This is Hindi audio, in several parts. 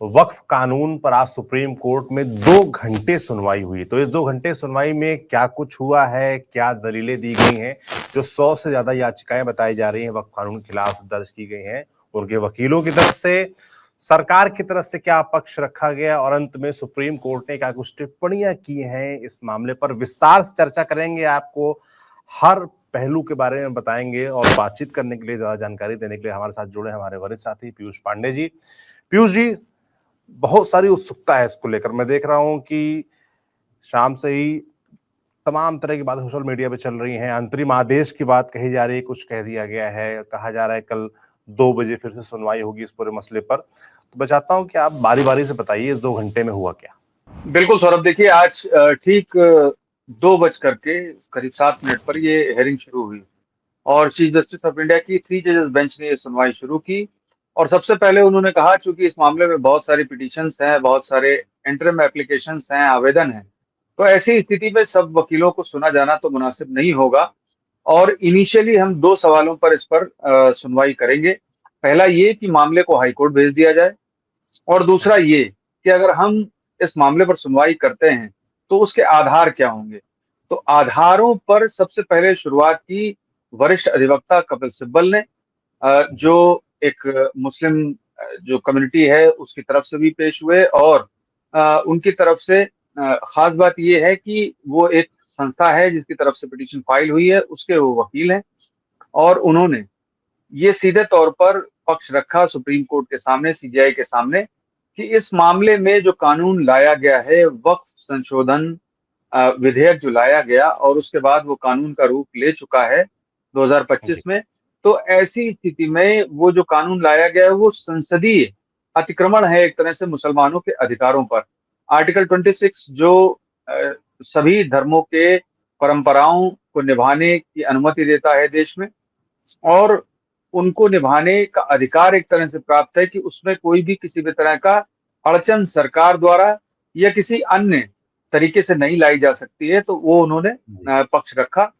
वक्फ कानून पर आज सुप्रीम कोर्ट में 2 घंटे सुनवाई हुई। तो इस 2 घंटे सुनवाई में क्या कुछ हुआ है, क्या दलीलें दी गई हैं, जो 100 से ज्यादा याचिकाएं बताई जा रही हैं वक्फ कानून के खिलाफ दर्ज की गई हैं उनके वकीलों की तरफ से, सरकार की तरफ से क्या पक्ष रखा गया और अंत में सुप्रीम कोर्ट ने क्या कुछ टिप्पणियां की हैं इस मामले पर, विस्तार से चर्चा करेंगे। आपको हर पहलू के बारे में बताएंगे और बातचीत करने के लिए, ज्यादा जानकारी देने के लिए हमारे साथ जुड़े हमारे वरिष्ठ साथी पीयूष पांडे जी। पीयूष जी, बहुत सारी उत्सुकता है इसको लेकर। मैं देख रहा हूं कि शाम से ही तमाम तरह की बातें सोशल मीडिया पे चल रही हैं। अंतरिम आदेश की बात कही जा रही है, कुछ कह दिया गया है, कहा जा रहा है कल 2 बजे फिर से सुनवाई होगी इस पूरे मसले पर। तो मैं चाहता हूं कि आप बारी बारी से बताइए इस 2 घंटे में हुआ क्या। बिल्कुल सौरभ, देखिए आज ठीक 2 बज करके करीब 7 मिनट पर ये हेयरिंग शुरू हुई और चीफ जस्टिस ऑफ इंडिया की 3 जजेस बेंच ने ये सुनवाई शुरू की। और सबसे पहले उन्होंने कहा, चूंकि इस मामले में बहुत सारी पिटीशंस हैं, बहुत सारे इंटरिम एप्लीकेशंस हैं, आवेदन हैं, तो ऐसी स्थिति में सब वकीलों को सुना जाना तो मुनासिब नहीं होगा। और इनिशियली हम 2 सवालों पर इस पर सुनवाई करेंगे। पहला ये कि मामले को हाईकोर्ट भेज दिया जाए, और दूसरा ये कि अगर हम इस मामले पर सुनवाई करते हैं तो उसके आधार क्या होंगे। तो आधारों पर सबसे पहले शुरुआत की वरिष्ठ अधिवक्ता कपिल सिब्बल ने, जी जो एक मुस्लिम जो कम्युनिटी है उसकी तरफ से भी पेश हुए। और उनकी तरफ से खास बात यह है कि वो एक संस्था है जिसकी तरफ से पिटीशन फाइल हुई है, उसके वो वकील हैं। और उन्होंने ये सीधे तौर पर पक्ष रखा सुप्रीम कोर्ट के सामने, सीजेआई के सामने, कि इस मामले में जो कानून लाया गया है, वक्फ संशोधन विधेयक जो लाया गया और उसके बाद वो कानून का रूप ले चुका है जी 2025 में, तो ऐसी स्थिति में वो जो कानून लाया गया है वो संसदीय अतिक्रमण है एक तरह से मुसलमानों के अधिकारों पर। आर्टिकल 26 जो अ, सभी धर्मों के परंपराओं को निभाने की अनुमति देता है देश में, और उनको निभाने का अधिकार एक तरह से प्राप्त है कि उसमें कोई भी किसी भी तरह का अड़चन सरकार द्वारा या किसी अन्य तरीके से नहीं लाई जा सकती है। तो वो उन्होंने जी पक्ष रखा।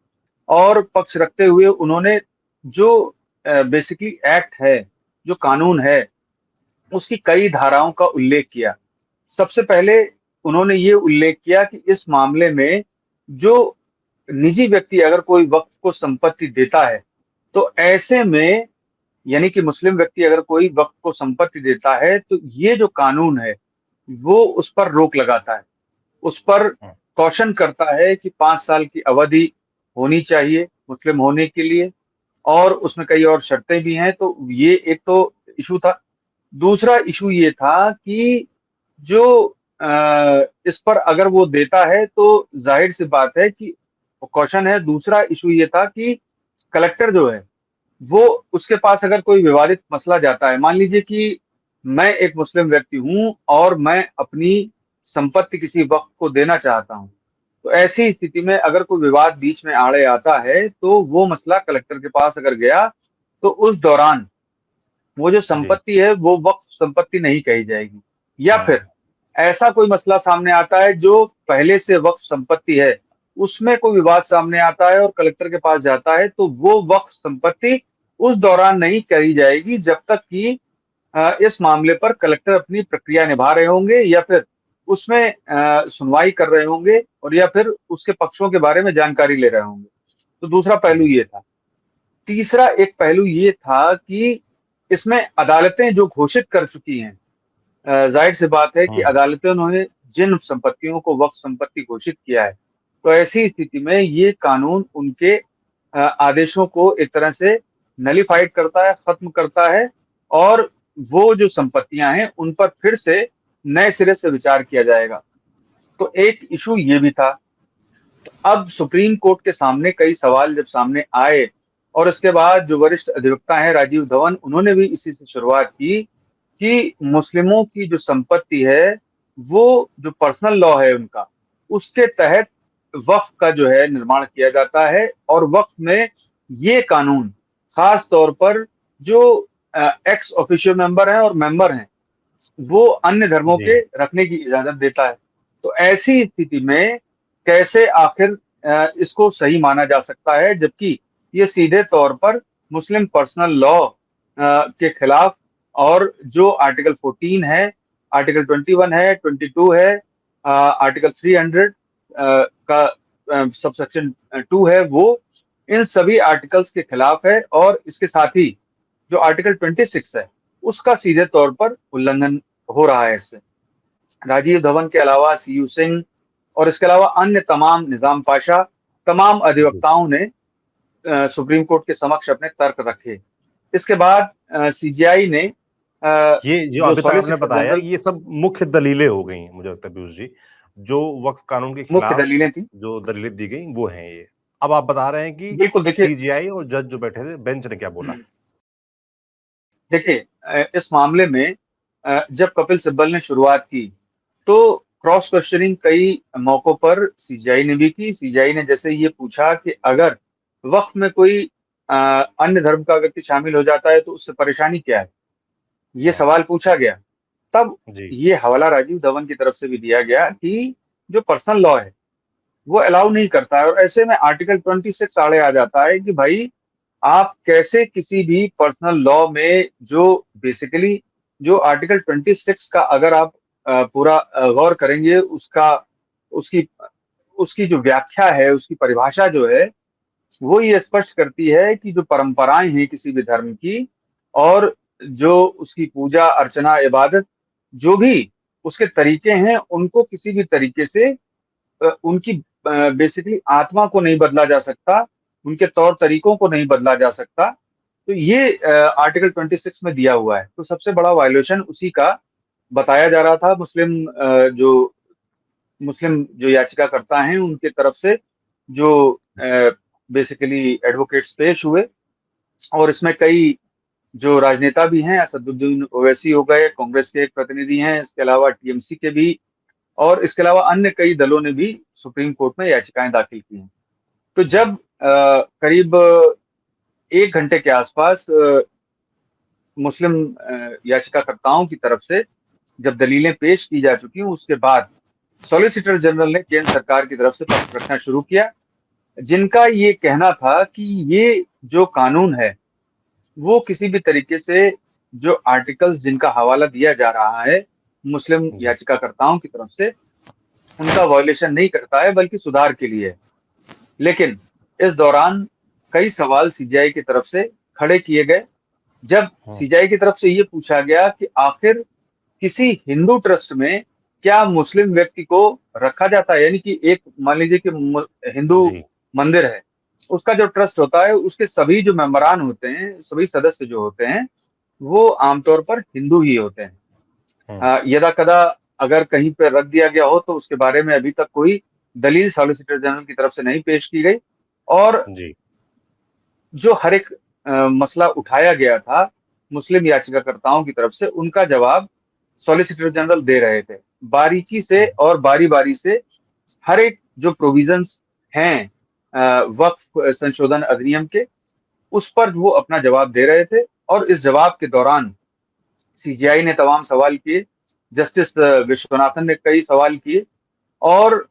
और पक्ष रखते हुए उन्होंने जो बेसिकली एक्ट है, जो कानून है, उसकी कई धाराओं का उल्लेख किया। सबसे पहले उन्होंने ये उल्लेख किया कि इस मामले में जो निजी व्यक्ति अगर कोई वक्फ को संपत्ति देता है, तो ऐसे में, यानी कि मुस्लिम व्यक्ति अगर कोई वक्फ को संपत्ति देता है, तो ये जो कानून है वो उस पर रोक लगाता है, उस पर कॉशन करता है कि 5 साल की अवधि होनी चाहिए मुस्लिम होने के लिए, और उसमें कई और शर्तें भी हैं। तो ये एक तो इशू था। दूसरा इशू ये था कि जो इस पर अगर वो देता है तो जाहिर सी बात है कि कॉशन है। दूसरा इशू ये था कि कलेक्टर जो है वो, उसके पास अगर कोई विवादित मसला जाता है, मान लीजिए कि मैं एक मुस्लिम व्यक्ति हूं और मैं अपनी संपत्ति किसी वक्फ को देना चाहता हूं, तो ऐसी स्थिति में अगर कोई विवाद बीच में आड़े आता है तो वो मसला कलेक्टर के पास अगर गया, तो उस दौरान वो जो जी संपत्ति है वो वक्फ संपत्ति नहीं कही जाएगी। या हम्म, फिर ऐसा कोई मसला सामने आता है जो पहले से वक्फ संपत्ति है, उसमें कोई विवाद सामने आता है और कलेक्टर के पास जाता है, तो वो वक्फ संपत्ति उस दौरान नहीं करी जाएगी जब तक कि इस मामले पर कलेक्टर अपनी प्रक्रिया निभा रहे होंगे, या फिर उसमें सुनवाई कर रहे होंगे, और या फिर उसके पक्षों के बारे में जानकारी ले रहे होंगे। तो दूसरा पहलू जी ये था। तीसरा एक पहलू ये था कि इसमें अदालतें जो घोषित कर चुकी हैं, जाहिर सी बात है कि हम्म, अदालतों ने जिन संपत्तियों को वक्फ संपत्ति घोषित किया है, तो ऐसी स्थिति में ये कानून उनके आदेशों को एक तरह से नलीफाइड करता है, खत्म करता है, और वो जो संपत्तियां हैं उन पर फिर से नए सिरे से विचार किया जाएगा। तो एक इशू ये भी था। अब सुप्रीम कोर्ट के सामने कई सवाल जब सामने आए, और इसके बाद जो वरिष्ठ अधिवक्ता हैं राजीव धवन, उन्होंने भी इसी से शुरुआत की कि मुस्लिमों की जो संपत्ति है, वो जो पर्सनल लॉ है उनका, उसके तहत वक्फ का जो है निर्माण किया जाता है। और वक्फ में ये कानून खास तौर पर जो एक्स ऑफिशियो मेंबर हैं और मेंबर हैं, वो अन्य धर्मों जी के रखने की इजाजत देता है। तो ऐसी स्थिति में कैसे आखिर इसको सही माना जा सकता है, जबकि ये सीधे तौर पर मुस्लिम पर्सनल लॉ के खिलाफ, और जो आर्टिकल 14 है आर्टिकल 21 है, 22 है, आर्टिकल 300 का सबसेक्शन 2 है, वो इन सभी आर्टिकल्स के खिलाफ है। और इसके साथ ही जो आर्टिकल 26 है उसका सीधे तौर पर उल्लंघन हो रहा है इससे। राजीव धवन के अलावा सीयू सिंह और इसके अलावा अन्य तमाम निजाम पाशा, तमाम जी। अधिवक्ताओं ने सुप्रीम कोर्ट के समक्ष अपने तर्क रखे। इसके बाद सीजीआई ने ये जो जो अभी तक आपने सॉलिसिटर बताया जनरल, ये सब मुख्य दलीलें हो गई हैं, मुझे लगता है पीयूष जी, जो वक्फ कानून के मुख्य खिलाफ दलीलें थी। जो दलीलें दी गई वो हैं ये। अब आप बता रहे हैं कि बिल्कुल, देखिए, सीजीआई और जज जो बैठे थे, बेंच ने क्या बोला? देखिए इस मामले में जब कपिल सिब्बल ने शुरुआत की तो क्रॉस क्वेश्चनिंग कई मौकों पर सीजीआई ने भी की। सीजीआई ने जैसे ये पूछा कि अगर वक्फ में कोई अन्य धर्म का व्यक्ति शामिल हो जाता है तो उससे परेशानी क्या है, ये हाँ, सवाल पूछा गया। तब जी, ये हवाला राजीव धवन की तरफ से भी दिया गया कि जो पर्सनल लॉ है वो अलाउ नहीं करता है। और ऐसे में आर्टिकल 26 आड़े आ जाता है कि भाई आप कैसे किसी भी पर्सनल लॉ में जो बेसिकली जो आर्टिकल 26 का अगर आप पूरा गौर करेंगे, उसका उसकी उसकी जो व्याख्या है, उसकी परिभाषा जो है, वो ये स्पष्ट करती है कि जो परंपराएं हैं किसी भी धर्म की और जो उसकी पूजा अर्चना इबादत जो भी उसके तरीके हैं, उनको किसी भी तरीके से उनकी बेसिकली आत्मा को नहीं बदला जा सकता, उनके तौर तरीकों को नहीं बदला जा सकता। तो ये आर्टिकल 26 में दिया हुआ है। तो सबसे बड़ा वायलेशन उसी का बताया जा रहा था। मुस्लिम जो याचिकाकर्ता हैं उनके तरफ से जो बेसिकली एडवोकेट्स पेश हुए, और इसमें कई जो राजनेता भी हैं, असदुद्दीन ओवैसी हो गए, कांग्रेस के एक प्रतिनिधि हैं, इसके अलावा टीएमसी के भी, और इसके अलावा अन्य कई दलों ने भी सुप्रीम कोर्ट में याचिकाएं दाखिल की हैं। तो जी, जब करीब 1 घंटे के आसपास मुस्लिम याचिकाकर्ताओं की तरफ से जब दलीलें पेश की जा चुकी हैं, उसके बाद सॉलिसिटर जनरल ने केंद्र सरकार की तरफ से पक्ष रखना शुरू किया, जिनका ये कहना था कि ये जो कानून है वो किसी भी तरीके से जो आर्टिकल्स जिनका हवाला दिया जा रहा है मुस्लिम जी, याचिकाकर्ताओं की तरफ से, उनका वायलेशन नहीं करता है बल्कि सुधार के लिए है। लेकिन इस दौरान कई सवाल सीजीआई की तरफ से खड़े किए गए। जब हाँ, सीजीआई की तरफ से ये पूछा गया कि आखिर किसी हिंदू ट्रस्ट में क्या मुस्लिम व्यक्ति को रखा जाता है, यानी कि एक मान लीजिए कि हिंदू जी, मंदिर है, उसका जो ट्रस्ट होता है उसके सभी जो मेंबरान होते हैं, सभी सदस्य जो होते हैं, वो आमतौर पर हिंदू ही होते हैं। हाँ, यदा कदा अगर कहीं पर रख दिया गया हो तो उसके बारे में अभी तक कोई दलील सॉलिसिटर जनरल की तरफ से नहीं पेश की गई। और जी, जो हर एक मसला उठाया गया था मुस्लिम याचिकाकर्ताओं की तरफ से, उनका जवाब सॉलिसिटर जनरल दे रहे थे बारीकी से, हाँ, और बारी बारी से हर एक जो प्रोविजंस हैं वक्फ संशोधन अधिनियम के, उस पर वो अपना जवाब दे रहे थे। और इस जवाब के दौरान सीजीआई ने तमाम सवाल किए, जस्टिस विश्वनाथन ने कई सवाल किए, और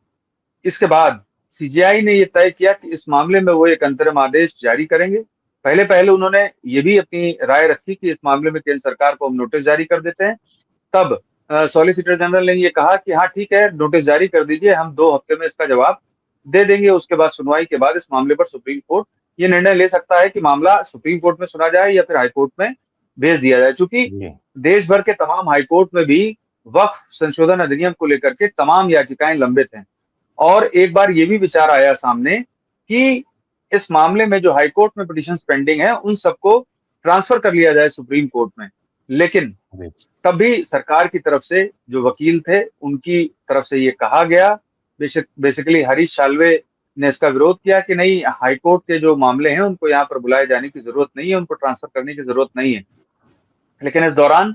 इसके बाद सीजीआई ने ये तय किया कि इस मामले में वो एक अंतरिम आदेश जारी करेंगे। पहले पहले उन्होंने ये भी अपनी राय रखी कि इस मामले में केंद्र सरकार को हम नोटिस जारी कर देते हैं। तब सॉलिसिटर जनरल ने ये कहा कि हाँ ठीक है, नोटिस जारी कर दीजिए, हम 2 हफ्ते में इसका जवाब दे देंगे। उसके बाद सुनवाई के बाद इस मामले पर सुप्रीम कोर्ट ये निर्णय ले सकता है कि मामला सुप्रीम कोर्ट में सुना जाए या फिर हाईकोर्ट में भेज दिया जाए। चूंकि जी, देश भर के तमाम हाईकोर्ट में भी वक्फ संशोधन अधिनियम को लेकर के तमाम याचिकाएं लंबित हैं। और एक बार ये भी विचार आया सामने कि इस मामले में जो हाईकोर्ट में पिटिशंस पेंडिंग है उन सबको ट्रांसफर कर लिया जाए सुप्रीम कोर्ट में। लेकिन जी, तब भी सरकार की तरफ से जो वकील थे उनकी तरफ से ये कहा गया, बेसिकली हरीश साल्वे ने इसका विरोध किया कि नहीं, हाईकोर्ट के जो मामले हैं उनको यहाँ पर बुलाए जाने की जरूरत नहीं है, उनको ट्रांसफर करने की जरूरत नहीं है। लेकिन इस दौरान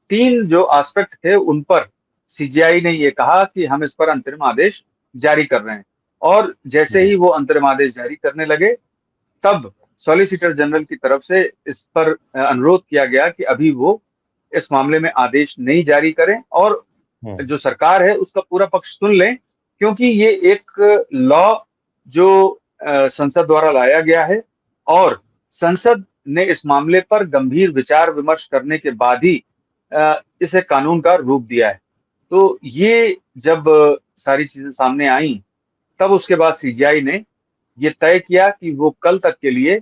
3 जो एस्पेक्ट थे उन पर सीजीआई ने ये कहा कि हम इस पर अंतरिम आदेश जारी कर रहे हैं। और जैसे जी, ही वो अंतरिम आदेश जारी करने लगे, तब सॉलिसिटर जनरल की तरफ से इस पर अनुरोध किया गया कि अभी वो इस मामले में आदेश नहीं जारी करें, और हाँ, जो सरकार है उसका पूरा पक्ष सुन लें, क्योंकि ये एक लॉ जो संसद द्वारा लाया गया है, और संसद ने इस मामले पर गंभीर विचार विमर्श करने के बाद ही इसे कानून का रूप दिया है। तो ये जब सारी चीजें सामने आई, तब उसके बाद सीजीआई ने ये तय किया कि वो कल तक के लिए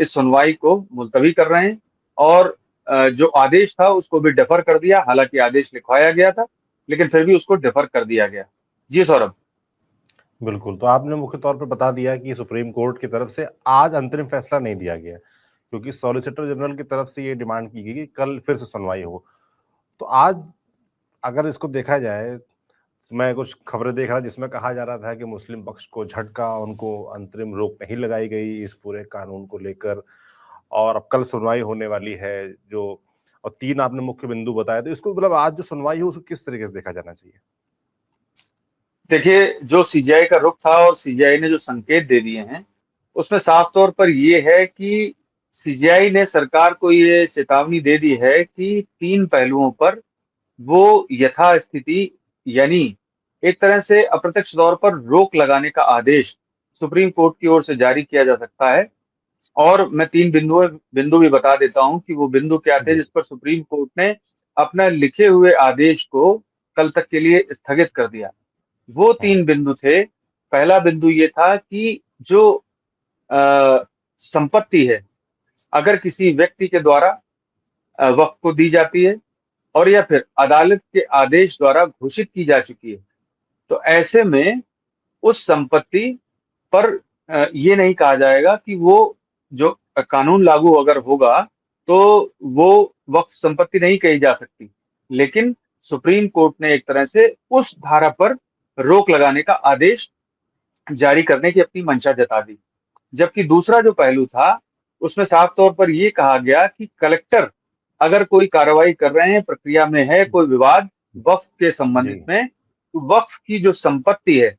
इस सुनवाई को मुलतवी कर रहे हैं, और जो आदेश था उसको भी डेफर कर दिया। हालांकि आदेश लिखवाया गया था, लेकिन फिर भी उसको डेफर कर दिया गया। जी सौरभ। बिल्कुल, तो आपने मुख्य तौर पर बता दिया कि सुप्रीम कोर्ट की तरफ से आज अंतरिम फैसला नहीं दिया गया, क्योंकि सॉलिसिटर जनरल की तरफ से ये डिमांड की गई कि कल फिर से सुनवाई हो। तो आज अगर इसको देखा जाए, तो मैं कुछ खबरें देख रहा जिसमें कहा जा रहा था कि मुस्लिम पक्ष को झटका, उनको अंतरिम रोक नहीं लगाई गई इस पूरे कानून को लेकर, और अब कल सुनवाई होने वाली है जो, और 3 आपने मुख्य बिंदु बताए, तो इसको मतलब आज जो सुनवाई हो उसको किस तरीके से देखा जाना चाहिए? देखिए, जो सीजीआई का रुख था और सीजीआई ने जो संकेत दे दिए हैं, उसमें साफ तौर पर ये है कि सीजीआई ने सरकार को ये चेतावनी दे दी है कि 3 पहलुओं पर वो यथास्थिति, यानी एक तरह से अप्रत्यक्ष तौर पर रोक लगाने का आदेश सुप्रीम कोर्ट की ओर से जारी किया जा सकता है। और मैं 3 बिंदु भी बता देता हूं कि वो बिंदु क्या थे जी। जिस पर सुप्रीम कोर्ट ने अपना लिखे हुए आदेश को कल तक के लिए स्थगित कर दिया। वो हाँ। 3 बिंदु थे। पहला बिंदु ये था कि जो संपत्ति है, अगर किसी व्यक्ति के द्वारा वक्फ को दी जाती है और या फिर अदालत के आदेश द्वारा घोषित की जा चुकी है, तो ऐसे में उस संपत्ति पर ये नहीं कहा जाएगा कि वो जो कानून लागू अगर होगा तो वो वक्फ संपत्ति नहीं कही जा सकती। लेकिन सुप्रीम कोर्ट ने एक तरह से उस धारा पर रोक लगाने का आदेश जारी करने की अपनी मंशा जता दी। जबकि दूसरा जो पहलू था, उसमें साफ तौर पर ये कहा गया कि कलेक्टर अगर कोई कार्रवाई कर रहे हैं, प्रक्रिया में है कोई विवाद वक्फ के जी। संबंधित में, तो वक्फ की जो संपत्ति है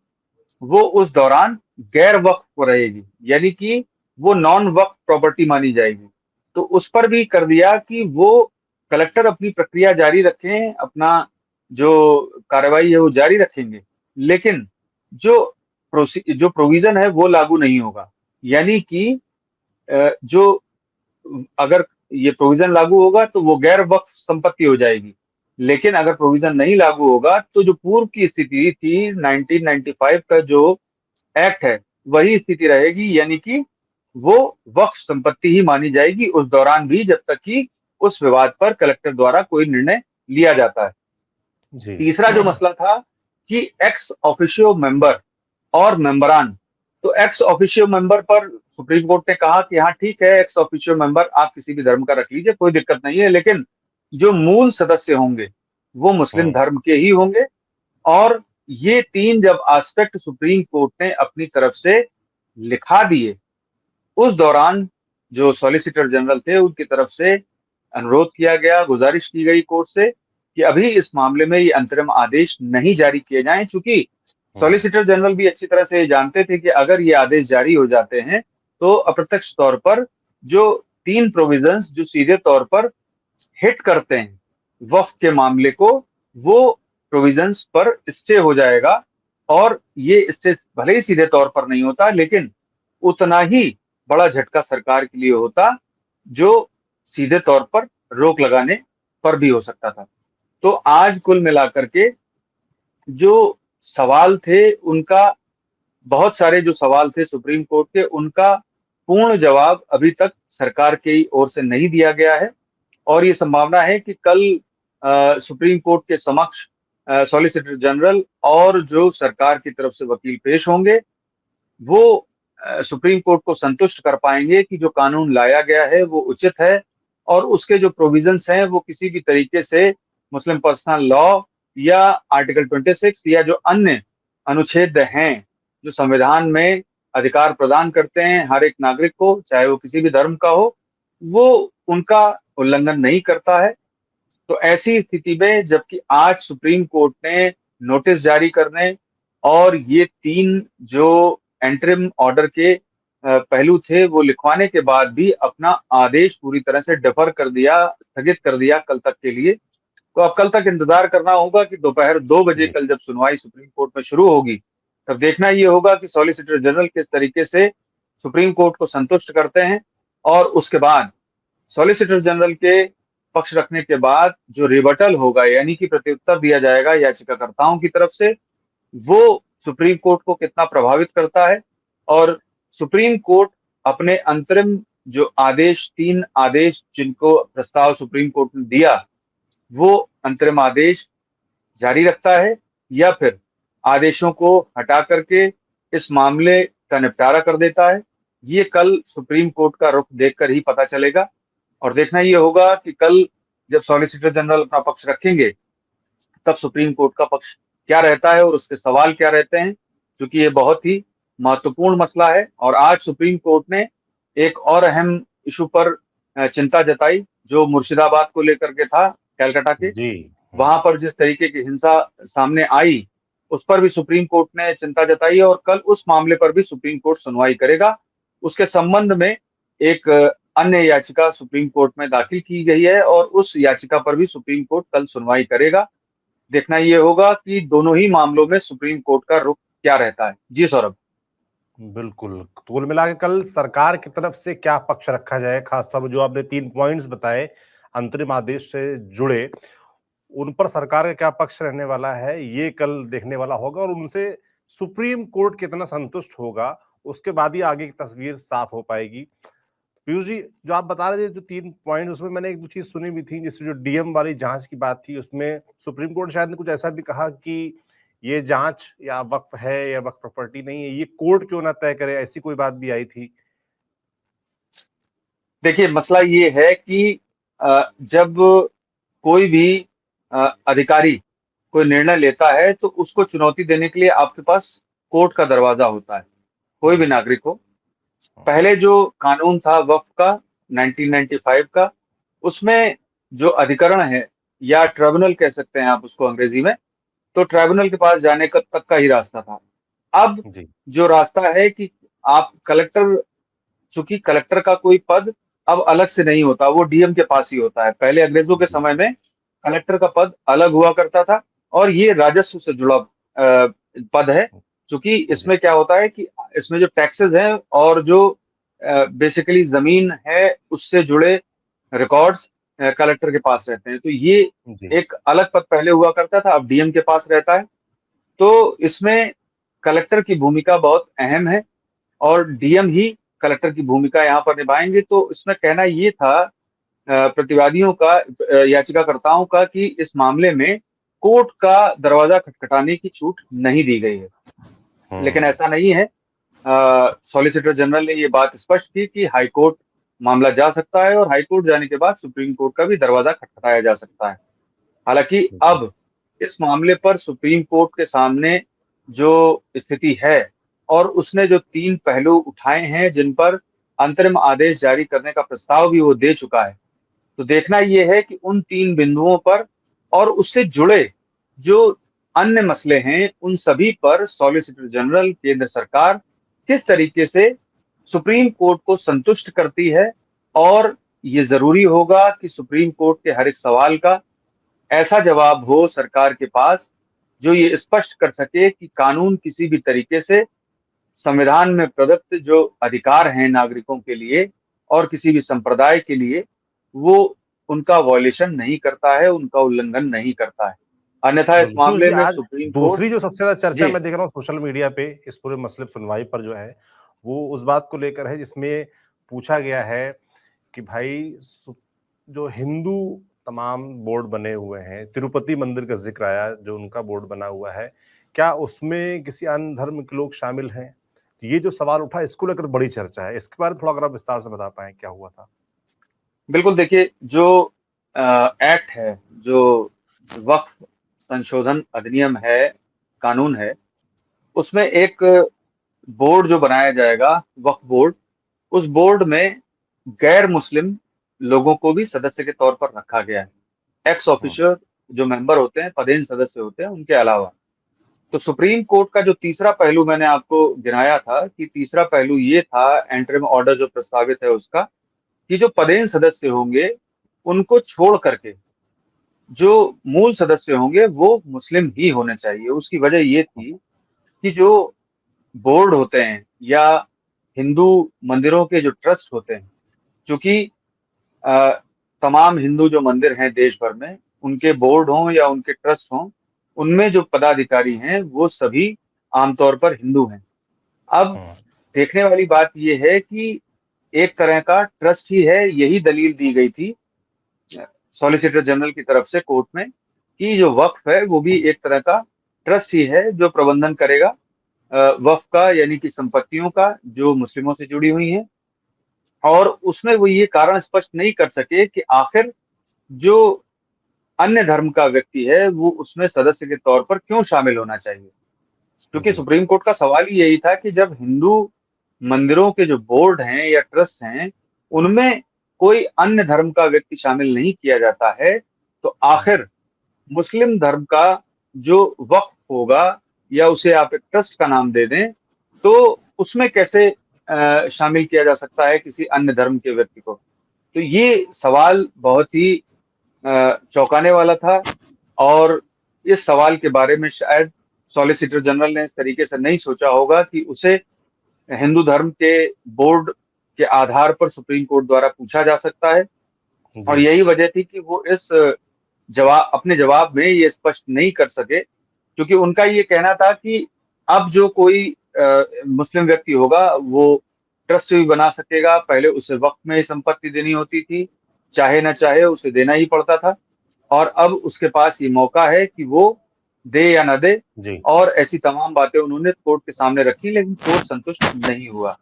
वो उस दौरान गैर वक्फ रहेगी, यानी कि वो नॉन वक्फ प्रॉपर्टी मानी जाएगी। तो उस पर भी कर दिया कि वो कलेक्टर अपनी प्रक्रिया जारी रखें, अपना जो कार्रवाई है वो जारी रखेंगे, लेकिन जो जो प्रोविजन है वो लागू नहीं होगा। यानी कि जो अगर ये प्रोविजन लागू होगा तो वो गैर वक्फ संपत्ति हो जाएगी, लेकिन अगर प्रोविजन नहीं लागू होगा तो जो पूर्व की स्थिति थी 1995 का जो एक्ट है वही स्थिति रहेगी, यानी कि वो वक्फ संपत्ति ही मानी जाएगी उस दौरान भी, जब तक कि उस विवाद पर कलेक्टर द्वारा कोई निर्णय लिया जाता है। जी। तीसरा जो मसला था कि एक्स ऑफिशियो मेंबर और मेंबरान, तो एक्स ऑफिशियो मेंबर पर सुप्रीम कोर्ट ने कहा कि हाँ ठीक है, एक्स ऑफिशियो मेंबर आप किसी भी धर्म का रख लीजिए, कोई दिक्कत नहीं है, लेकिन जो मूल सदस्य होंगे वो मुस्लिम हम्म। धर्म के ही होंगे। और ये 3 जब एस्पेक्ट सुप्रीम कोर्ट ने अपनी तरफ से लिखा दिए, उस दौरान जो सॉलिसिटर जनरल थे उनकी तरफ से अनुरोध किया गया, गुजारिश की गई कोर्ट से कि अभी इस मामले में ये अंतरिम आदेश नहीं जारी किए जाएं, चूंकि हम्म। सॉलिसिटर जनरल भी अच्छी तरह से जानते थे कि अगर ये आदेश जारी हो जाते हैं तो अप्रत्यक्ष तौर पर जो 3 प्रोविजंस जो सीधे तौर पर हिट करते हैं वक्फ के मामले को, वो प्रोविजंस पर स्टे हो जाएगा। और ये स्टे भले ही सीधे तौर पर नहीं होता, लेकिन उतना ही बड़ा झटका सरकार के लिए होता जो सीधे तौर पर रोक लगाने पर भी हो सकता था। तो आज कुल मिलाकर के जो सवाल थे उनका, बहुत सारे जो सवाल थे सुप्रीम कोर्ट के, उनका पूर्ण जवाब अभी तक सरकार की ओर से नहीं दिया गया है। और ये संभावना है कि कल सुप्रीम कोर्ट के समक्ष सॉलिसिटर जनरल और जो सरकार की तरफ से वकील पेश होंगे, वो सुप्रीम कोर्ट को संतुष्ट कर पाएंगे कि जो कानून लाया गया है वो उचित है, और उसके जो प्रोविजंस हैं वो किसी भी तरीके से मुस्लिम पर्सनल लॉ या आर्टिकल 26 या जो अन्य अनुच्छेद हैं जो संविधान में अधिकार प्रदान करते हैं हर एक नागरिक को, चाहे वो किसी भी धर्म का हो, वो उनका उल्लंघन नहीं करता है। तो ऐसी स्थिति में जबकि आज सुप्रीम कोर्ट ने नोटिस जारी करने और ये 3 जो एंटरिम ऑर्डर के पहलू थे वो लिखवाने के बाद भी अपना आदेश पूरी तरह से डिफर कर दिया, स्थगित कर दिया कल तक के लिए, तो अब कल तक इंतजार करना होगा कि दोपहर 2 बजे जी। कल जब सुनवाई सुप्रीम कोर्ट में शुरू होगी, तब देखना ये होगा कि सॉलिसिटर जनरल किस तरीके से सुप्रीम कोर्ट को संतुष्ट करते हैं। और उसके बाद सॉलिसिटर जनरल के पक्ष रखने के बाद जो रिबटल होगा, यानी कि प्रत्युत्तर दिया जाएगा याचिकाकर्ताओं की तरफ से, वो सुप्रीम कोर्ट को कितना प्रभावित करता है। और सुप्रीम कोर्ट अपने अंतरिम जो आदेश, 3 आदेश जिनको प्रस्ताव सुप्रीम कोर्ट ने दिया, वो अंतरिम आदेश जारी रखता है या फिर आदेशों को हटा करके इस मामले का निपटारा कर देता है। ये कल सुप्रीम कोर्ट का रुख देखकर ही पता चलेगा। और देखना ये होगा कि कल जब सॉलिसिटर जनरल अपना पक्ष रखेंगे, तब सुप्रीम कोर्ट का पक्ष क्या रहता है और उसके सवाल क्या रहते हैं, क्योंकि ये बहुत ही महत्वपूर्ण मसला है। और आज सुप्रीम कोर्ट ने एक और अहम इशू पर चिंता जताई, जो मुर्शिदाबाद को लेकर के था, कलकत्ता के। जी। वहां पर जिस तरीके की हिंसा सामने आई, उस पर भी सुप्रीम कोर्ट ने चिंता जताई है और कल उस मामले पर भी सुप्रीम कोर्ट सुनवाई करेगा। उसके संबंध में एक अन्य याचिका सुप्रीम कोर्ट में दाखिल की गई है और उस याचिका पर भी सुप्रीम कोर्ट कल सुनवाई करेगा। देखना ये होगा कि दोनों ही मामलों में सुप्रीम कोर्ट का रुख क्या रहता है। जी सौरभ। बिल्कुल, तो कुल मिला के कल सरकार की तरफ से क्या पक्ष रखा जाए, खासतौर पर जो आपने 3 पॉइंट्स बताए अंतरिम आदेश से जुड़े, उन पर सरकार का क्या पक्ष रहने वाला है, ये कल देखने वाला होगा। और उनसे सुप्रीम कोर्ट कितना संतुष्ट होगा, उसके बाद ही आगे की तस्वीर साफ हो पाएगी। पीयूष जी, जो आप बता रहे थे जो 3 पॉइंट, उसमें मैंने एक दो चीज सुनी भी थी, जैसे जो डीएम वाली जांच की बात थी, उसमें सुप्रीम कोर्ट शायद ने कुछ ऐसा भी कहा कि ये जांच या वक्फ है या वक्फ प्रॉपर्टी नहीं है, ये कोर्ट क्यों ना तय करे, ऐसी कोई बात भी आई थी। देखिए, मसला ये है कि जब कोई भी अधिकारी कोई निर्णय लेता है, तो उसको चुनौती देने के लिए आपके पास कोर्ट का दरवाजा होता है, कोई भी नागरिक हो। पहले जो कानून था वक्फ का 1995 का, उसमें जो अधिकरण है या ट्रिब्यूनल कह सकते हैं आप उसको अंग्रेजी में, तो ट्रिब्यूनल के पास जाने का तक का ही रास्ता था। अब जी। जो रास्ता है कि आप कलेक्टर, चूंकि कलेक्टर का कोई पद अब अलग से नहीं होता, वो डीएम के पास ही होता है। पहले अंग्रेजों के जी। समय में कलेक्टर का पद अलग हुआ करता था और ये राजस्व से जुड़ा पद है। क्योंकि जी। इसमें क्या होता है कि इसमें जो टैक्सेस हैं और जो बेसिकली जमीन है उससे जुड़े रिकॉर्ड्स कलेक्टर के पास रहते हैं। तो ये जी। एक अलग पद पहले हुआ करता था, अब डीएम के पास रहता है। तो इसमें कलेक्टर की भूमिका बहुत अहम है और डीएम ही कलेक्टर की भूमिका यहाँ पर निभाएंगे। तो इसमें कहना ये था प्रतिवादियों का, याचिकाकर्ताओं का, कि इस मामले में कोर्ट का दरवाजा खटखटाने की छूट नहीं दी गई है। लेकिन हम्म। ऐसा नहीं है। सॉलिसिटर जनरल ने ये बात स्पष्ट की कि हाईकोर्ट मामला जा सकता है और हाईकोर्ट जाने के बाद सुप्रीम कोर्ट का भी दरवाजा खटखटाया जा सकता है। हालांकि जी। अब इस मामले पर सुप्रीम कोर्ट के सामने जो स्थिति है और उसने जो 3 पहलू उठाए हैं जिन पर अंतरिम आदेश जारी करने का प्रस्ताव भी वो दे चुका है, तो देखना यह है कि उन 3 बिंदुओं पर और उससे जुड़े जो अन्य मसले हैं, उन सभी पर सॉलिसिटर जनरल, केंद्र सरकार किस तरीके से सुप्रीम कोर्ट को संतुष्ट करती है। और ये जरूरी होगा कि सुप्रीम कोर्ट के हर एक सवाल का ऐसा जवाब हो सरकार के पास जो ये स्पष्ट कर सके कि कानून किसी भी तरीके से संविधान में प्रदत्त जो अधिकार हैं नागरिकों के लिए और किसी भी संप्रदाय के लिए, वो उनका वॉयलेशन नहीं करता है, उनका उल्लंघन नहीं करता है। अन्यथा इस बिल्कुल पीयूष मामले जी, में आज सुप्रीम कोर्ट। दूसरी जो सबसे ज्यादा चर्चा जी। मैं देख रहा हूँ सोशल मीडिया पे इस पूरे मसले पे सुनवाई पर जो है, वो उस बात को लेकर है जिसमें पूछा गया है कि भाई जो हिंदू तमाम बोर्ड बने हुए हैं, तिरुपति मंदिर का जिक्र आया जो उनका बोर्ड बना हुआ है, क्या उसमें किसी अन्य धर्म के लोग शामिल हैं? ये जो सवाल उठा, इसको लेकर बड़ी चर्चा है, इसके बारे में थोड़ा अगर आप विस्तार से बता पाएं क्या हुआ था। बिल्कुल, देखिए, जो एक्ट है, जो वक्फ संशोधन अधिनियम है, कानून है, उसमें एक बोर्ड जो बनाया जाएगा, वक्फ बोर्ड, उस बोर्ड में गैर मुस्लिम लोगों को भी सदस्य के तौर पर रखा गया है। एक्स हम्म। ऑफिशियल जो मेंबर होते हैं, पदेन सदस्य होते हैं, उनके अलावा। तो सुप्रीम कोर्ट का जो तीसरा पहलू मैंने आपको गिनाया था, कि तीसरा पहलू ये था एंटरिम ऑर्डर जो प्रस्तावित है उसका, कि जो पदेन सदस्य होंगे उनको छोड़ करके जो मूल सदस्य होंगे वो मुस्लिम ही होने चाहिए। उसकी वजह ये थी कि जो बोर्ड होते हैं या हिंदू मंदिरों के जो ट्रस्ट होते हैं, क्योंकि तमाम हिंदू जो मंदिर हैं देश भर में, उनके बोर्ड हों या उनके ट्रस्ट हों, उनमें जो पदाधिकारी हैं वो सभी आमतौर पर हिंदू हैं। अब हम्म, देखने वाली बात ये है कि एक तरह का ट्रस्ट ही है, यही दलील दी गई थी सॉलिसिटर जनरल की तरफ से कोर्ट में कि जो वक्फ है वो भी एक तरह का ट्रस्ट ही है जो प्रबंधन करेगा वक्फ का, यानी कि संपत्तियों का जो मुस्लिमों से जुड़ी हुई हैं। और उसमें वो ये कारण स्पष्ट नहीं कर सके कि आखिर जो अन्य धर्म का व्यक्ति है वो उसमें सदस्य के तौर पर क्यों शामिल होना चाहिए। क्योंकि जी सुप्रीम कोर्ट का सवाल ही यही था कि जब हिंदू मंदिरों के जो बोर्ड हैं या ट्रस्ट हैं, उनमें कोई अन्य धर्म का व्यक्ति शामिल नहीं किया जाता है, तो आखिर मुस्लिम धर्म का जो वक्फ होगा या उसे आप एक ट्रस्ट का नाम दे दें, तो उसमें कैसे शामिल किया जा सकता है किसी अन्य धर्म के व्यक्ति को। तो ये सवाल बहुत ही चौंकाने वाला था और इस सवाल के बारे में शायद सॉलिसिटर जनरल ने इस तरीके से नहीं सोचा होगा कि उसे हिंदू धर्म के बोर्ड के आधार पर सुप्रीम कोर्ट द्वारा पूछा जा सकता है। और जी यही वजह थी कि वो इस अपने जवाब में ये स्पष्ट नहीं कर सके, क्योंकि उनका ये कहना था कि अब जो कोई मुस्लिम व्यक्ति होगा वो ट्रस्ट भी बना सकेगा। पहले उसे वक्त में ही संपत्ति देनी होती थी, चाहे ना चाहे उसे देना ही पड़ता था, और अब उसके पास ये मौका है कि वो दे या ना दे। जी और ऐसी तमाम बातें उन्होंने कोर्ट के सामने रखी, लेकिन कोर्ट संतुष्ट नहीं हुआ।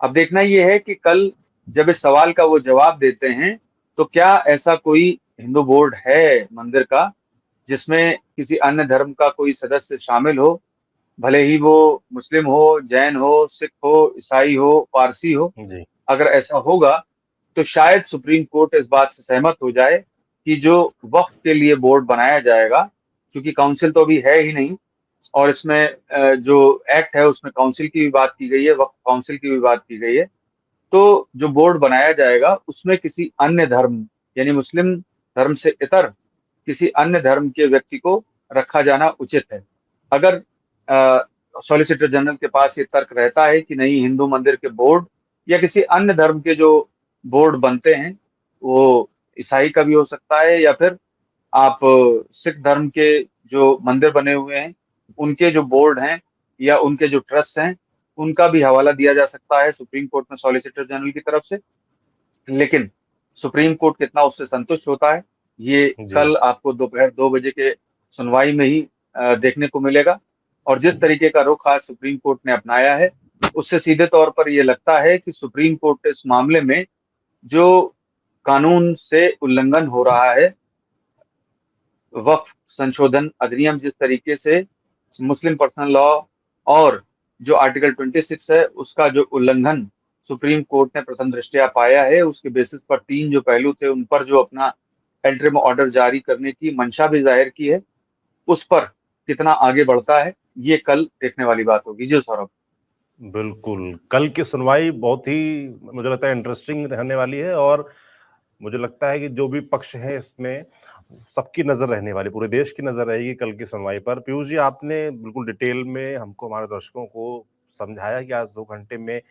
अब देखना यह है कि कल जब इस सवाल का वो जवाब देते हैं, तो क्या ऐसा कोई हिंदू बोर्ड है मंदिर का जिसमें किसी अन्य धर्म का कोई सदस्य शामिल हो, भले ही वो मुस्लिम हो, जैन हो, सिख हो, ईसाई हो, पारसी हो। जी अगर ऐसा होगा तो शायद सुप्रीम कोर्ट इस बात से सहमत हो जाए कि जो वक्फ के लिए बोर्ड बनाया जाएगा, क्योंकि काउंसिल तो अभी है ही नहीं, और इसमें जो एक्ट है उसमें काउंसिल की भी बात की गई है, वक्फ काउंसिल की भी बात की गई है। तो जो बोर्ड बनाया जाएगा उसमें किसी अन्य धर्म, यानी मुस्लिम धर्म से इतर किसी अन्य धर्म के व्यक्ति को रखा जाना उचित है। अगर सॉलिसिटर जनरल के पास ये तर्क रहता है कि नहीं, हिंदू मंदिर के बोर्ड या किसी अन्य धर्म के जो बोर्ड बनते हैं वो ईसाई का भी हो सकता है, या फिर आप सिख धर्म के जो मंदिर बने हुए हैं उनके जो बोर्ड हैं या उनके जो ट्रस्ट हैं, उनका भी हवाला दिया जा सकता है सुप्रीम कोर्ट में सॉलिसिटर जनरल की तरफ से। लेकिन सुप्रीम कोर्ट कितना उससे संतुष्ट होता है, ये जी कल आपको दोपहर 2 बजे के सुनवाई में ही देखने को मिलेगा। और जिस तरीके का रुख आज सुप्रीम कोर्ट ने अपनाया है, उससे सीधे तौर पर यह लगता है कि सुप्रीम कोर्ट इस मामले में जो कानून से उल्लंघन हो रहा है, वक्फ संशोधन अधिनियम जिस तरीके से मुस्लिम पर्सनल लॉ और जो आर्टिकल 26 है उसका जो उल्लंघन सुप्रीम कोर्ट ने प्रथम दृष्टया पाया है, उसके बेसिस पर 3 जो पहलू थे उन पर जो अपना एंट्रीम ऑर्डर जारी करने की मंशा भी जाहिर की है, उस पर कितना आगे बढ़ता है ये कल देखने वाली बात होगी। जी सौरभ। बिल्कुल, कल की सुनवाई बहुत ही मुझे लगता है इंटरेस्टिंग रहने वाली है और मुझे लगता है कि जो भी पक्ष है इसमें सबकी नजर रहने वाली, पूरे देश की नजर रहेगी कल की सुनवाई पर। पीयूष जी, आपने बिल्कुल डिटेल में हमको, हमारे दर्शकों को समझाया कि आज 2 घंटे में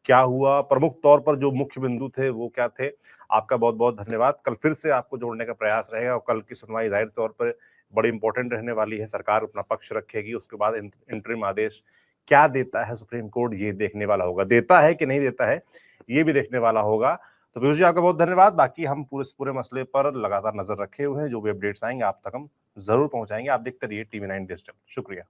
क्या हुआ, प्रमुख तौर पर जो मुख्य बिंदु थे वो क्या थे। आपका बहुत बहुत धन्यवाद। कल फिर से आपको जोड़ने का प्रयास रहेगा और कल की सुनवाई जाहिर तौर पर बड़ी इंपॉर्टेंट रहने वाली है। सरकार अपना पक्ष रखेगी, उसके बाद इंटरिम आदेश क्या देता है सुप्रीम कोर्ट, ये देखने वाला होगा। देता है कि नहीं देता है, ये भी देखने वाला होगा। तो पीयूष जी, आपका बहुत धन्यवाद। बाकी हम पूरे मसले पर लगातार नजर रखे हुए हैं, जो भी अपडेट्स आएंगे आप तक हम जरूर पहुंचाएंगे। आप देखते रहिए TV9 डिजिटल। शुक्रिया।